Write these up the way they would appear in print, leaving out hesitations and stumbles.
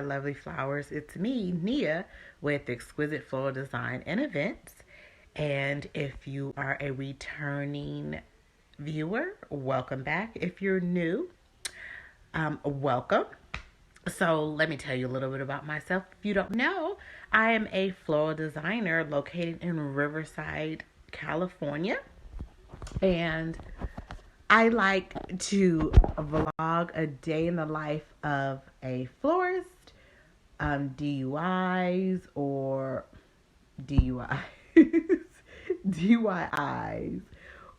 lovely flowers. It's me, Nia, with Exquisite Floral Design and Events. And if you are a returning viewer, welcome back. If you're new, welcome. So let me tell you a little bit about myself. If you don't know, I am a floral designer located in Riverside, California. And I like to vlog a day in the life of a florist, DUIs or DUIs, DUIs,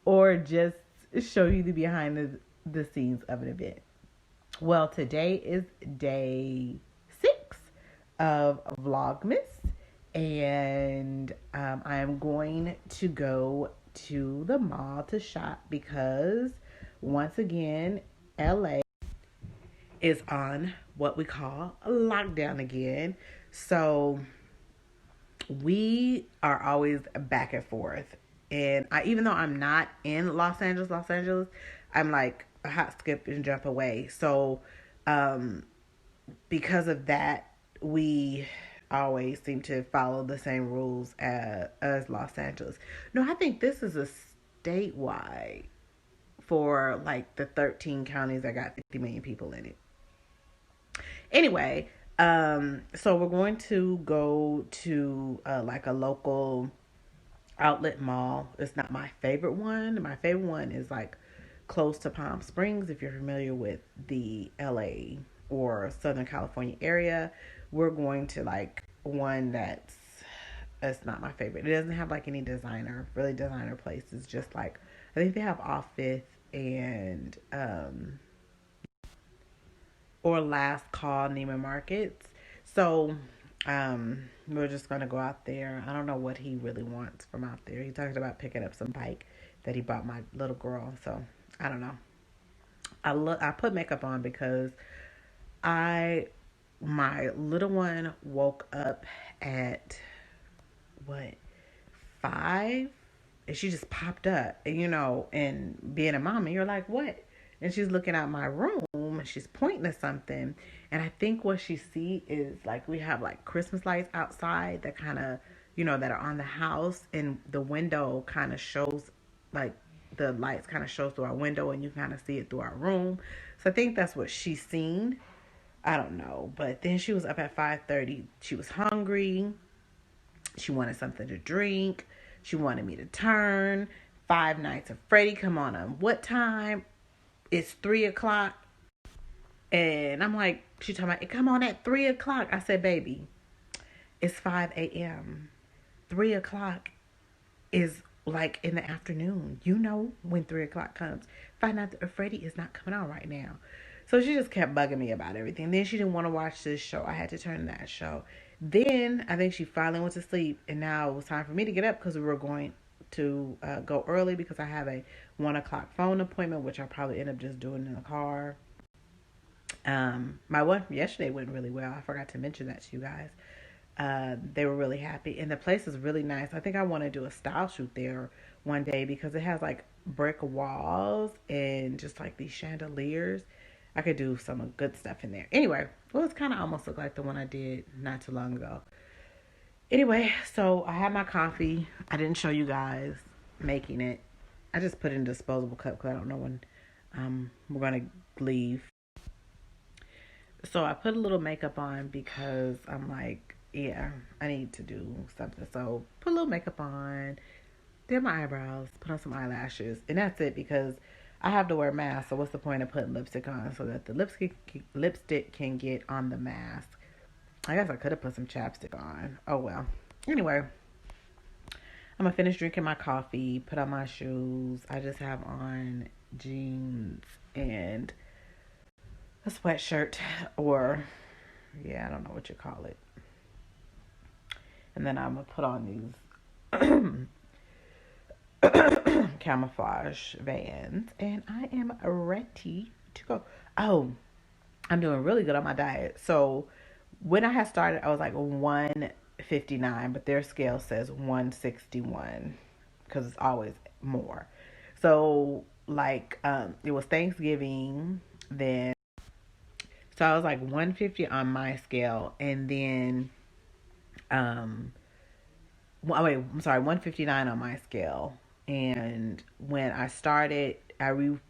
or just show you the behind the scenes of an event. Well, today is day 6 of Vlogmas, and I am going to go to the mall to shop because once again, LA is on what we call a lockdown again. So we are always back and forth. And even though I'm not in Los Angeles, I'm like a hot skip and jump away. So because of that, we always seem to follow the same rules as Los Angeles. No, I think this is a statewide for like the 13 counties that got 50 million people in it. Anyway, so we're going to go to like a local outlet mall. It's not my favorite one. My favorite one is like close to Palm Springs. If you're familiar with the LA or Southern California area, we're going to like one that's not my favorite. It doesn't have like any really designer places. Just like I think they have Off Fifth and or Last Call Neiman Markets. So we're just gonna go out there. I don't know what he really wants from out there. He talked about picking up some bike that he bought my little girl. So I don't know. I put makeup on because my little one woke up at what 5, and she just popped up, and being a mom, and you're like, what? And she's looking out my room and she's pointing at something, and I think what she see is like we have like Christmas lights outside that kind of that are on the house, and the window kind of shows, like the lights kind of shows through our window and you kind of see it through our room. So I think that's what she's seen. I don't know. But then she was up at 5:30. She was hungry. She wanted something to drink. She wanted me to turn. Five Nights at Freddy come on what time? It's 3 o'clock. And I'm like, she talking about, it come on at 3 o'clock. I said, baby, it's 5 a.m. 3 o'clock is like in the afternoon. You know when 3 o'clock comes. Five Nights at Freddy is not coming on right now. So she just kept bugging me about everything. Then she didn't want to watch this show. I had to turn that show. Then I think she finally went to sleep, and now it was time for me to get up because we were going to go early because I have a 1 o'clock phone appointment, which I'll probably end up just doing in the car. My one from yesterday went really well. I forgot to mention that to you guys. They were really happy, and the place is really nice. I think I want to do a style shoot there one day because it has like brick walls and just like these chandeliers. I could do some good stuff in there. Anyway, well, it's kind of almost look like the one I did not too long ago. Anyway, so I had my coffee. I didn't show you guys making it. I just put it in a disposable cup because I don't know when we're going to leave. So I put a little makeup on because I'm like, yeah, I need to do something. So put a little makeup on, did my eyebrows, put on some eyelashes, and that's it because I have to wear a mask. So what's the point of putting lipstick on so that the lipstick can get on the mask? I guess I could have put some chapstick on. Oh well. Anyway, I'm gonna finish drinking my coffee, put on my shoes. I just have on jeans and a sweatshirt, or yeah, I don't know what you call it. And then I'm gonna put on these camouflage Vans, and I am ready to go. Oh, I'm doing really good on my diet. So when I had started, I was like 159, but their scale says 161 because it's always more. So like it was Thanksgiving then. So I was like 150 on my scale, and then um well, wait, I'm sorry, 159 on my scale. And when I started, you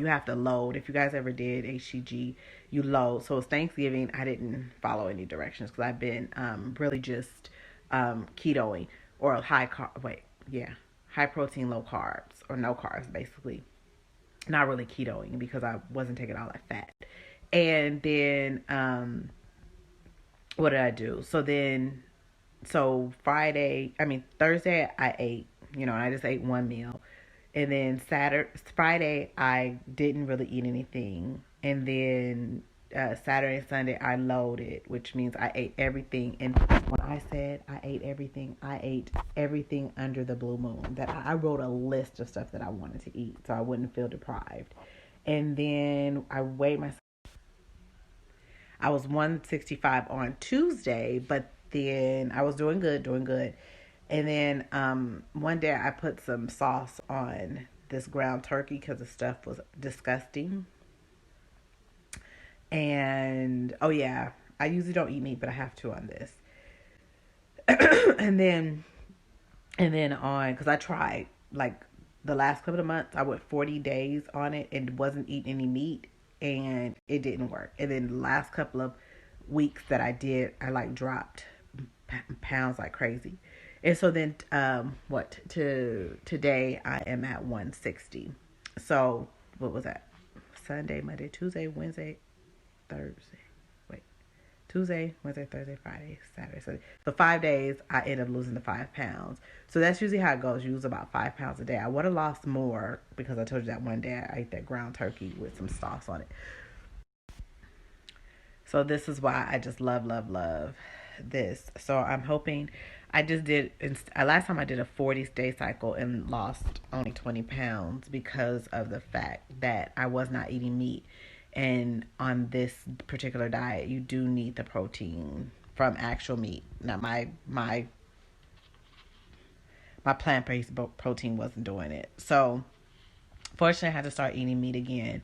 have to load. If you guys ever did HCG, you load. So it's Thanksgiving. I didn't follow any directions because I've been really just ketoing or high carb. Wait, yeah, high protein, low carbs or no carbs, basically. Not really ketoing because I wasn't taking all that fat. And then what did I do? So Thursday I ate, and I just ate one meal. And then Friday I didn't really eat anything. And then Saturday and Sunday I loaded, which means I ate everything. And when I said I ate everything under the blue moon. That I wrote a list of stuff that I wanted to eat so I wouldn't feel deprived. And then I weighed myself. I was 165 on Tuesday, but then I was doing good, doing good. And then one day I put some sauce on this ground turkey because the stuff was disgusting. And oh yeah, I usually don't eat meat, but I have to on this. and then on because I tried like the last couple of months, I went 40 days on it and wasn't eating any meat, and it didn't work. And then the last couple of weeks that I did, I like dropped pounds like crazy. And so then, today I am at 160. So what was that? Sunday, Monday, Tuesday, Wednesday, Thursday. Wait, Tuesday, Wednesday, Thursday, Friday, Saturday, Sunday. So 5 days, I end up losing the 5 pounds. So that's usually how it goes. You lose about 5 pounds a day. I would have lost more because I told you that one day I ate that ground turkey with some sauce on it. So this is why I just love, love, love this. So I'm hoping I just did, last time I did a 40-day cycle and lost only 20 pounds because of the fact that I was not eating meat. And on this particular diet, you do need the protein from actual meat. Now, my plant-based protein wasn't doing it. So, fortunately, I had to start eating meat again.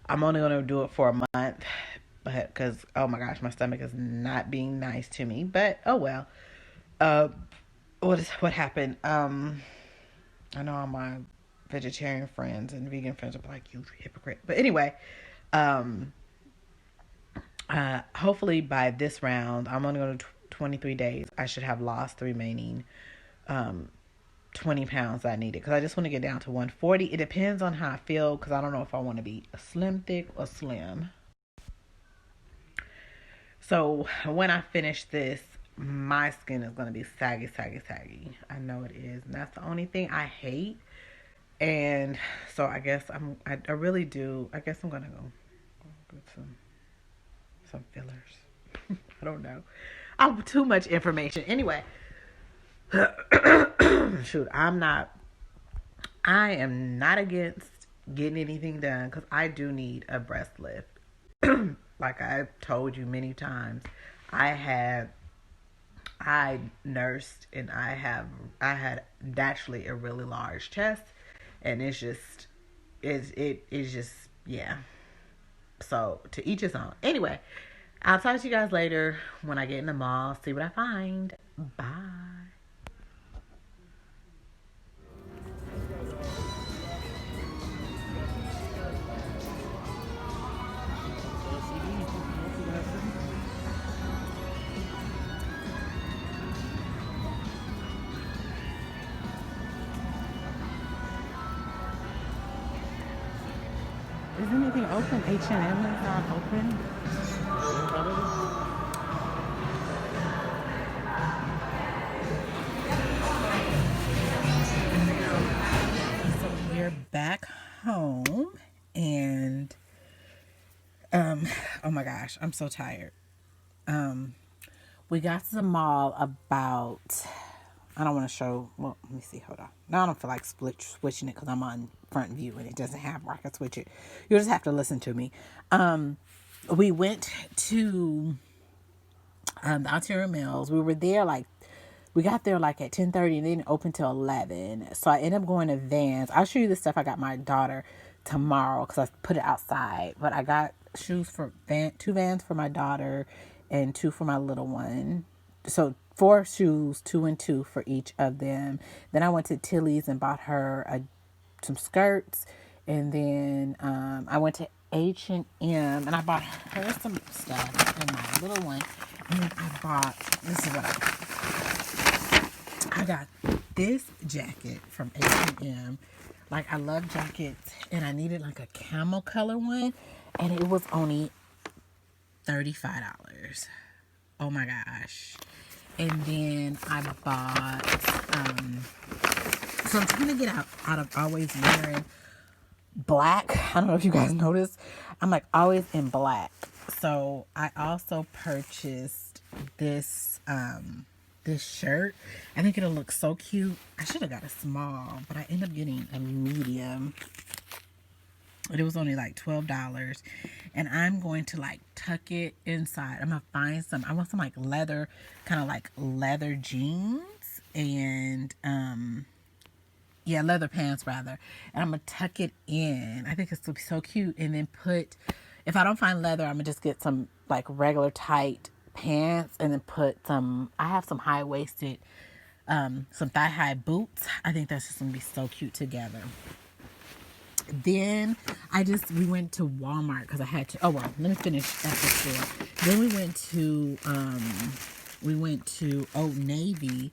I'm only going to do it for a month, but because, oh my gosh, my stomach is not being nice to me. But, oh well. Uh, what happened? I know all my vegetarian friends and vegan friends are like, you hypocrite. But anyway, um, hopefully by this round, I'm only going to 23 days. I should have lost the remaining, 20 pounds I needed because I just want to get down to 140. It depends on how I feel because I don't know if I want to be a slim thick or slim. So when I finish this, my skin is going to be saggy, saggy, saggy. I know it is. And that's the only thing I hate. And so I guess I really do. I guess I'm going to go get some fillers. I don't know. I'm too much information. Anyway, shoot, I am not against getting anything done because I do need a breast lift. Like I've told you many times, I nursed and I had naturally a really large chest, and it's just yeah. So to each his own. Anyway, I'll talk to you guys later when I get in the mall, see what I find. Bye. Is anything open? H&M is not open. So we're back home, and oh my gosh, I'm so tired. We got to the mall about. I don't want to show. Well, let me see. Hold on. Now I don't feel like switching it because I'm on front view and it doesn't have where I can switch it. You'll just have to listen to me. We went to the Ontario Mills. We were there we got there like at 10:30 and then open till 11. So I ended up going to Vans. I'll show you the stuff I got my daughter tomorrow because I put it outside. But I got shoes for two Vans for my daughter and two for my little one. So 4 shoes, two and two for each of them. Then I went to Tilly's and bought her some skirts, and then I went to H&M and I bought her some stuff and my little one. And then I bought, this is what I got this jacket from H&M. Like, I love jackets, and I needed like a camel color one, and it was only $35. Oh my gosh. And then I bought, so I'm trying to get out of always wearing black. I don't know if you guys noticed. I'm like always in black. So I also purchased this, this shirt. I think it'll look so cute. I should have got a small, but I ended up getting a medium. But it was only like $12. And I'm going to like tuck it inside. I'm gonna find some, I want some like leather, kind of like leather jeans and yeah, leather pants rather. And I'm gonna tuck it in. I think it's gonna be so cute. And then if I don't find leather, I'm gonna just get some like regular tight pants and then put some, I have some high-waisted, some thigh-high boots. I think that's just gonna be so cute together. Then we went to Walmart because I had to, oh well, let me finish at the store. Then we went to Old Navy,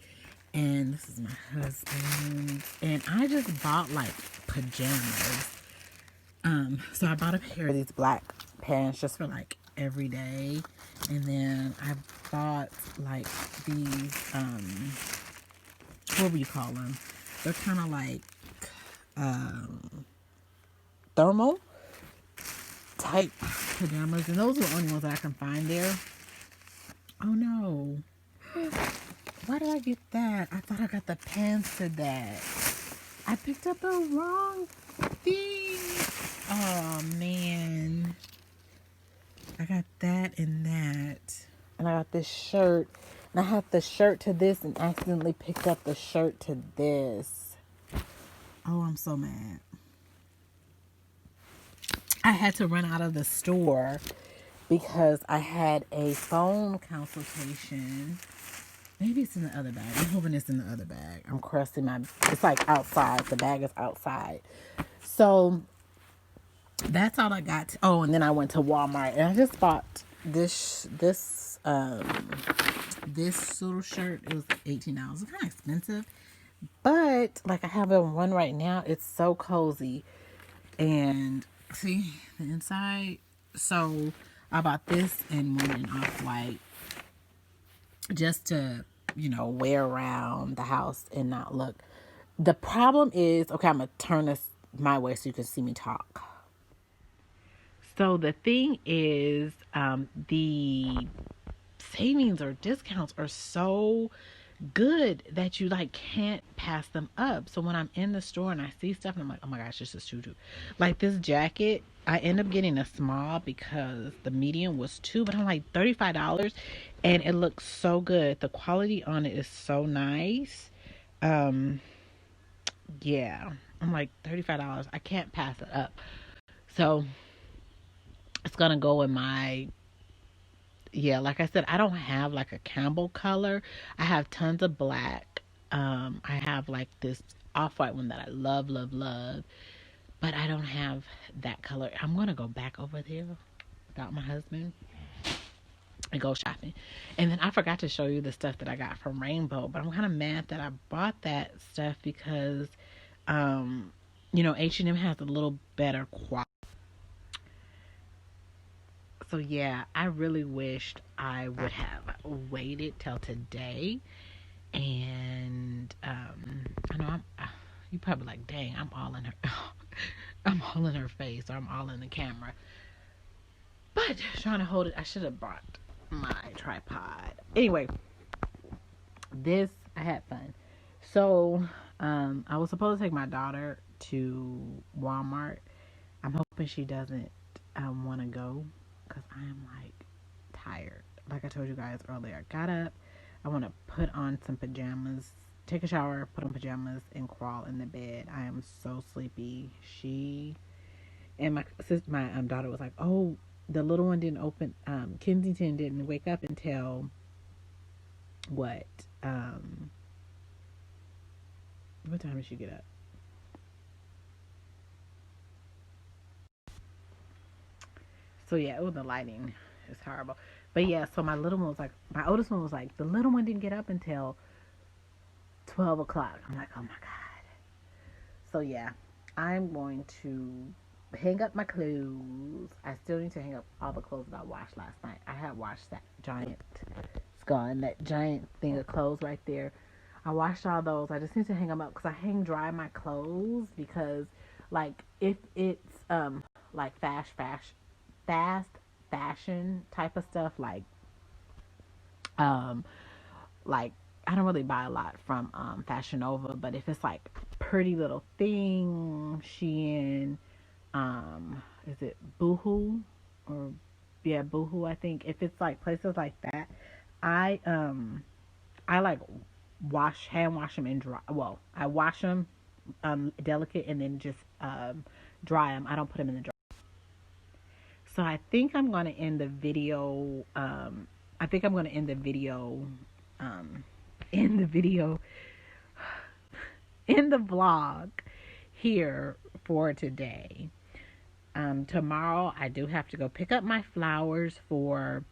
and this is my husband, and I just bought like pajamas. So I bought a pair of these black pants just for like every day, and then I bought like these, what would you call them? They're kind of like, thermal type pajamas, and those are the only ones that I can find there. Oh no, why did I get that? I thought I got the pants to that. I picked up the wrong thing. Oh man, I got that and that, and I got this shirt, and I had the shirt to this and accidentally picked up the shirt to this. Oh, I'm so mad. I had to run out of the store because I had a phone consultation. Maybe it's in the other bag. I'm hoping it's in the other bag. I'm crusting it's like outside. The bag is outside. So that's all I got. Oh, and then I went to Walmart and I just bought this little shirt. It was $18. It's kind of expensive, but like I have one right now. It's so cozy. And see the inside. So I bought this and one in off-white just to, wear around the house and not look. The problem is, okay, I'm going to turn this my way so you can see me talk. So the thing is, the savings or discounts are so good that you like can't pass them up. So when I'm in the store and I see stuff and I'm like, oh my gosh, this is too. Like this jacket, I end up getting a small because the medium was 2, but I'm like $35 and it looks so good. The quality on it is so nice. Yeah, I'm like $35. I can't pass it up. So it's gonna go in my, yeah, like I said, I don't have like a Campbell color. I have tons of black. I have like this off-white one that I love, love, love. But I don't have that color. I'm going to go back over there without my husband and go shopping. And then I forgot to show you the stuff that I got from Rainbow. But I'm kind of mad that I bought that stuff because, H&M has a little better quality. So yeah, I really wished I would have waited till today. And I know you probably like, dang, I'm all in her, I'm all in her face, or I'm all in the camera. But trying to hold it, I should have brought my tripod. Anyway, I had fun. So I was supposed to take my daughter to Walmart. I'm hoping she doesn't want to go because I am like tired. Like I told you guys earlier, I got up. I want to put on some pajamas, take a shower, put on pajamas, and crawl in the bed. I am so sleepy. My daughter was like, "Oh, the little one didn't open. Kensington didn't wake up until what? What time did she get up? So yeah, oh, the lighting is horrible. But yeah, so my little one was like, my oldest one was like, the little one didn't get up until 12 o'clock. I'm like, oh my god. So yeah, I'm going to hang up my clothes. I still need to hang up all the clothes that I washed last night. I had washed that giant, it's gone, that giant thing of clothes right there. I washed all those. I just need to hang them up because I hang dry my clothes because, like, if it's like fast fashion type of stuff, um like I don't really buy a lot from Fashion Nova, but if it's like Pretty Little Thing, Shein, is it Boohoo or yeah, Boohoo, I think. If it's like places like that, I I like hand wash them and dry. Well, I wash them delicate and then just dry them. I don't put them in the dry. So I think I'm going to end the video. I think I'm going to end the video. Um, end the video. In the vlog here for today. Tomorrow I do have to go pick up my flowers for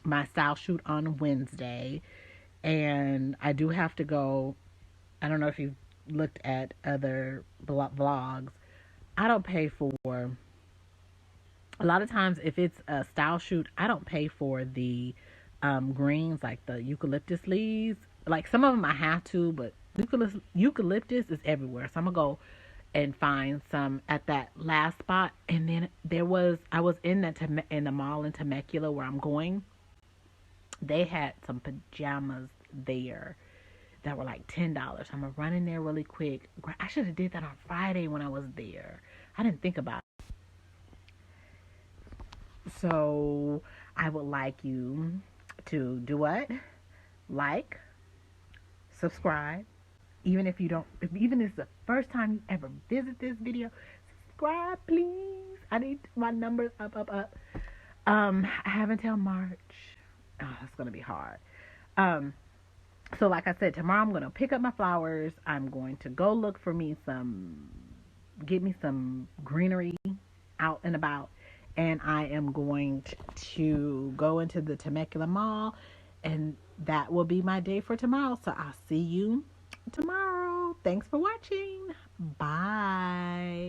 my style shoot on Wednesday, and I do have to go. I don't know if you've looked at other vlogs. I don't pay for a lot of times if it's a style shoot. I don't pay for the greens, like the eucalyptus leaves. Like some of them I have to, but eucalyptus is everywhere. So I'm gonna go and find some at that last spot. And then I was in in the mall in Temecula where I'm going. They had some pajamas there that were like $10. I'm gonna run in there really quick. I should have did that on Friday when I was there. I didn't think about it. So I would like you to do what? Like, subscribe. Even if you don't, even if it's the first time you ever visit this video, subscribe, please. I need my numbers up. I have until March. Oh, that's gonna be hard. Um, so like I said, tomorrow I'm gonna pick up my flowers. I'm going to go look for get me some greenery out and about, and I am going to go into the Temecula Mall, and that will be my day for tomorrow. So I'll see you tomorrow. Thanks for watching. Bye.